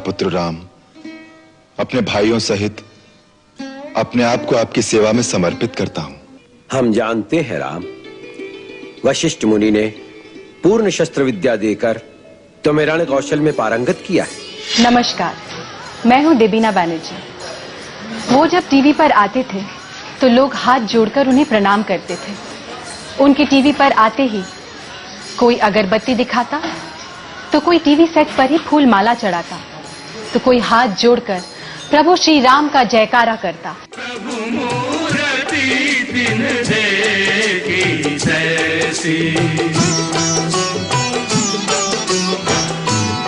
पुत्र राम अपने भाइयों सहित अपने आप को आपकी सेवा में समर्पित करता हूं। हम जानते हैं राम, वशिष्ठ मुनि ने पूर्ण शस्त्र विद्या देकर तुम्हें रण कौशल में पारंगत किया है। नमस्कार, मैं हूं देबीना बैनर्जी। वो जब टीवी पर आते थे तो लोग हाथ जोड़कर उन्हें प्रणाम करते थे। उनके टीवी पर आते ही कोई अगरबत्ती दिखाता, तो कोई टीवी सेट पर ही फूल माला चढ़ाता, तो कोई हाथ जोड़कर प्रभु श्री राम का जयकारा करता। प्रभु मूर्ति दिन देखी तैसी,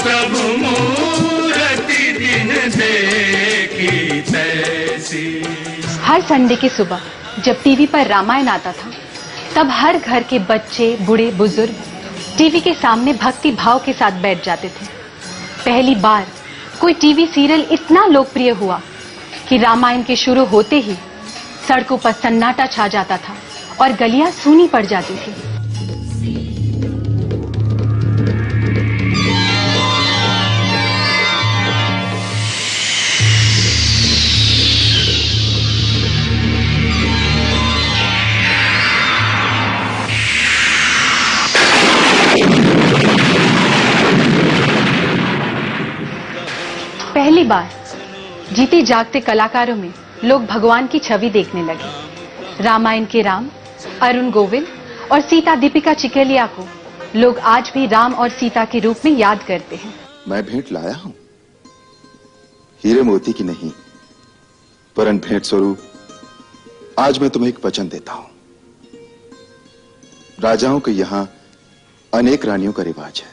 प्रभु मूर्ति दिन देखी तैसी। हर संडे की सुबह जब टीवी पर रामायण आता था, तब हर घर के बच्चे, बूढ़े, बुजुर्ग टीवी के सामने भक्ति भाव के साथ बैठ जाते थे। पहली बार कोई टीवी सीरियल इतना लोकप्रिय हुआ कि रामायण के शुरू होते ही सड़कों पर सन्नाटा छा जाता था और गलियां सूनी पड़ जाती थी। पहली बार जीते जागते कलाकारों में लोग भगवान की छवि देखने लगे। रामायण के राम अरुण गोविल और सीता दीपिका चिकेलिया को लोग आज भी राम और सीता के रूप में याद करते हैं। मैं भेंट लाया हूं, हीरे मोती की नहीं, परन भेंट स्वरूप आज मैं तुम्हें एक वचन देता हूं। राजाओं के यहां अनेक रानियों का रिवाज है,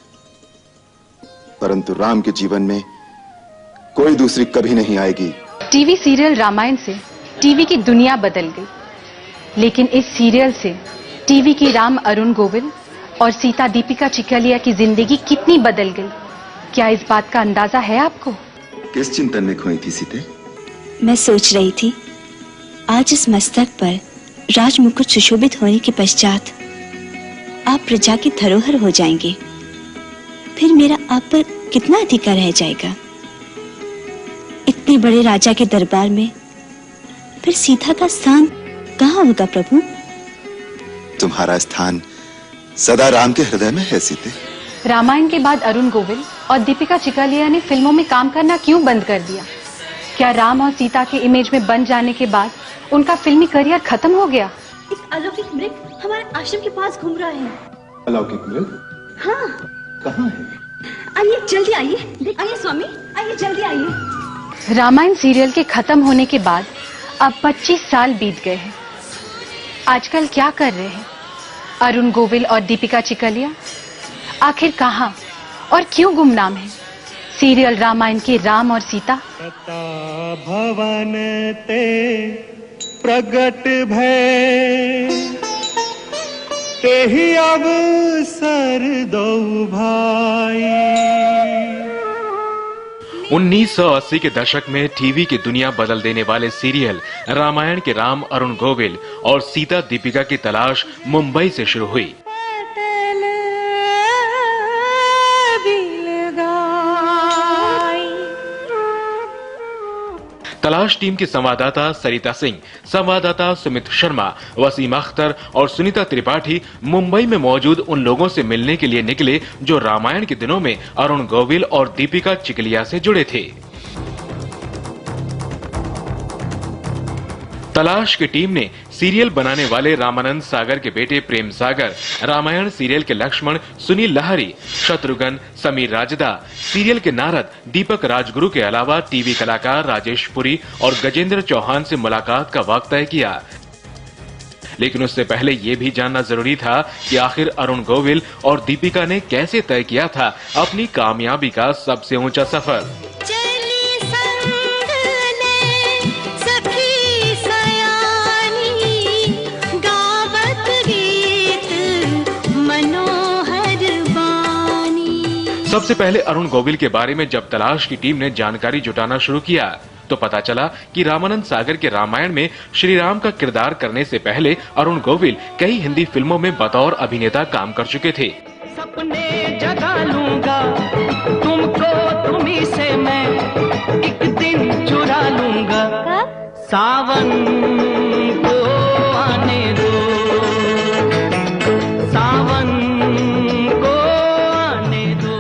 परंतु राम के जीवन में कोई दूसरी कभी नहीं आएगी। टीवी सीरियल रामायण से टीवी की दुनिया बदल गई, लेकिन इस सीरियल से टीवी की राम अरुण गोविल और सीता दीपिका चिकेलिया की जिंदगी कितनी बदल गई, क्या इस बात का अंदाजा है आपको? किस चिंतन में खोई थी सीते? मैं सोच रही थी, आज इस मस्तक पर राजमुकुट सुशोभित होने के पश्चात आप प्रजा की धरोहर हो जाएंगे, फिर मेरा आप पर कितना अधिकार रह जाएगा। इतने बड़े राजा के दरबार में फिर सीता का स्थान कहाँ होगा प्रभु? तुम्हारा स्थान सदा राम के हृदय में है सीते। रामायण के बाद अरुण गोविल और दीपिका चिकेलिया ने फिल्मों में काम करना क्यों बंद कर दिया? क्या राम और सीता के इमेज में बन जाने के बाद उनका फिल्मी करियर खत्म हो गया? एक अलौकिक मृग हमारे आश्रम के पास घूम रहा है। अलौकिक मृग? हाँ। कहाँ है? आइए जल्दी आइए, आइए स्वामी, आइए जल्दी आइए। रामायण सीरियल के खत्म होने के बाद अब 25 साल बीत गए हैं। आजकल क्या कर रहे हैं अरुण गोविल और दीपिका चिकेलिया? आखिर कहाँ और क्यों गुमनाम है सीरियल रामायण के राम और सीता? भवन ते प्रगट भय, तेहि अवसर दो भाई। 1980 के दशक में टीवी की दुनिया बदल देने वाले सीरियल रामायण के राम अरुण गोविल और सीता दीपिका की तलाश मुंबई से शुरू हुई। तलाश टीम के संवाददाता सरिता सिंह, संवाददाता सुमित शर्मा, वसीम अख्तर और सुनीता त्रिपाठी मुंबई में मौजूद उन लोगों से मिलने के लिए निकले जो रामायण के दिनों में अरुण गोविल और दीपिका चिकेलिया से जुड़े थे। तलाश की टीम ने सीरियल बनाने वाले रामानंद सागर के बेटे प्रेम सागर, रामायण सीरियल के लक्ष्मण सुनील लहरी, शत्रुघ्न, समीर राजदा, सीरियल के नारद दीपक राजगुरु के अलावा टीवी कलाकार राजेश पुरी और गजेंद्र चौहान से मुलाकात का वक्त तय किया। लेकिन उससे पहले ये भी जानना जरूरी था कि आखिर अरुण गोविल और दीपिका ने कैसे तय किया था अपनी कामयाबी का सबसे ऊंचा सफर। सबसे पहले अरुण गोविल के बारे में जब तलाश की टीम ने जानकारी जुटाना शुरू किया तो पता चला कि रामानंद सागर के रामायण में श्री राम का किरदार करने से पहले अरुण गोविल कई हिंदी फिल्मों में बतौर अभिनेता काम कर चुके थे। सपने जगा लूंगा तुमको, तुम्ही से मैं सावन को आने दो, सावन को आने दो।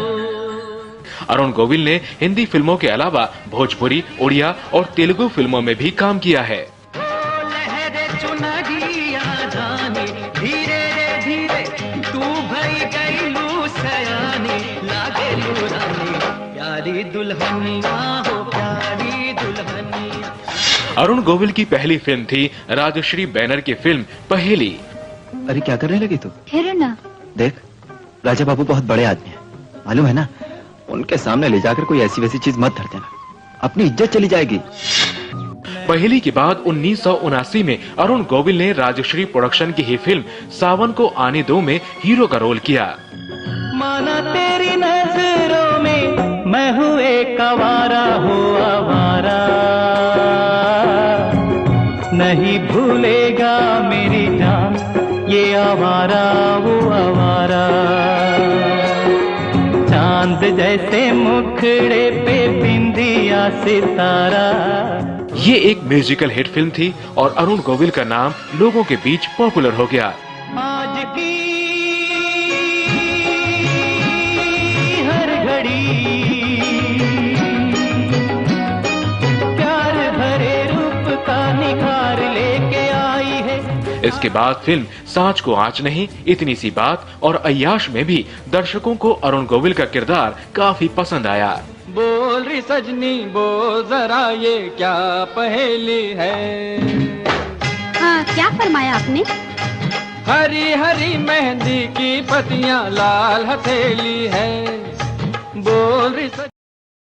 अरुण गोविल ने हिंदी फिल्मों के अलावा भोजपुरी, उड़िया और तेलुगु फिल्मों में भी काम किया है। लहरे चुनरिया जाने धीरे रे धीरे, तू भई गईलू सयानी लागे लुरानी, प्यारी दुल्हनिया हो प्यारी दुल्हनिया। अरुण गोविल की पहली फिल्म थी राजश्री बैनर की फिल्म पहेली। अरे क्या करने लगी तू? ठहरो ना। देख, राजा बाबू बहुत बड़े आदमी हैं, मालूम है ना? उनके सामने ले जाकर कोई ऐसी वैसी चीज मत धर देना, अपनी इज्जत चली जाएगी। पहेली के बाद 1979 में अरुण गोविल ने राजश्री प्रोडक्शन की ही फिल्म सावन को आने दो में हीरो का रोल किया। माना तेरी नजरों में मैं हूँ एक आवारा हो आवारा, नहीं भूलेगा मेरी जान ये आवारा वो आवारा। चांद जैसे मुखड़े पे बिंदिया सितारा। ये एक म्यूजिकल हिट फिल्म थी और अरुण गोविल का नाम लोगों के बीच पॉपुलर हो गया। आज की हर घड़ी प्यार भरे रूप का निखार लेके आई है। इसके बाद फिल्म सांच को आंच नहीं, इतनी सी बात और अय्याश में भी दर्शकों को अरुण गोविल का किरदार काफी पसंद आया। बोल रही सजनी बोल जरा ये क्या पहेली है। हाँ, क्या फरमाया आपने? हरी हरी मेहंदी की पत्तियां लाल हथेली है। बोल रही